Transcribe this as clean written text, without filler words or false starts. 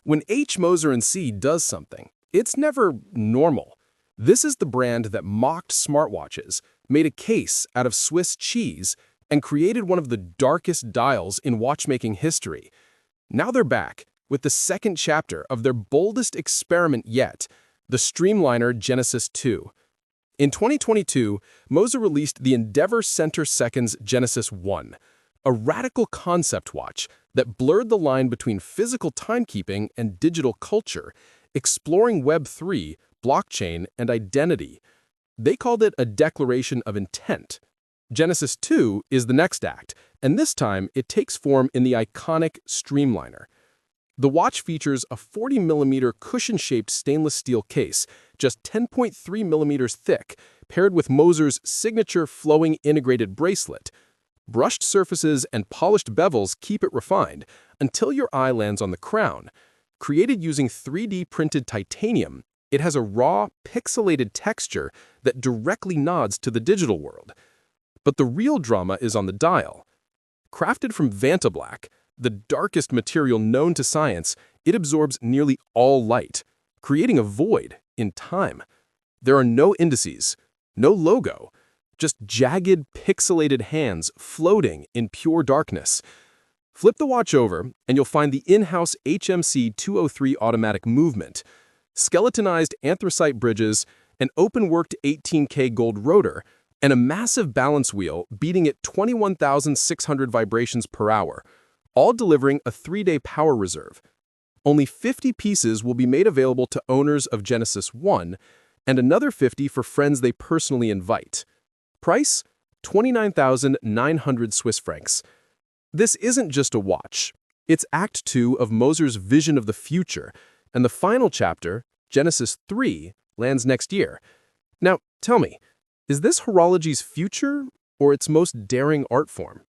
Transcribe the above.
When Moser Cie does something, it's never normal. This is the brand that mocked smartwatches, made a case out of Swiss cheese, and created one of the darkest dials in watchmaking history. Now they're back with the second chapter of their boldest experiment yet, the Streamliner Genesis 2. In 2022, Moser released the Endeavor Center Seconds Genesis 1, a radical concept watch that blurred the line between physical timekeeping and digital culture, exploring Web3, blockchain, and identity. They called it a declaration of intent. Genesis 2 is the next act, and this time it takes form in the iconic Streamliner. The watch features a 40mm cushion-shaped stainless steel case, just 10.3mm thick, paired with Moser's signature flowing integrated bracelet. Brushed surfaces and polished bezels keep it refined until your eye lands on the crown. Created using 3D printed titanium, it has a raw, pixelated texture that directly nods to the digital world. But the real drama is on the dial. Crafted from Vantablack, the darkest material known to science, it absorbs nearly all light, creating a void in time. There are no indices, no logo, just jagged, pixelated hands floating in pure darkness. Flip the watch over, and you'll find the in-house HMC 203 automatic movement, skeletonized anthracite bridges, an open-worked 18K gold rotor, and a massive balance wheel beating at 21,600 vibrations per hour, all delivering a 3-day power reserve. Only 50 pieces will be made available to owners of Genesis 1, and another 50 for friends they personally invite. Price? 29,900 Swiss francs. This isn't just a watch. It's Act 2 of Moser's vision of the future, and the final chapter, Genesis 3, lands next year. Now, tell me, is this horology's future or its most daring art form?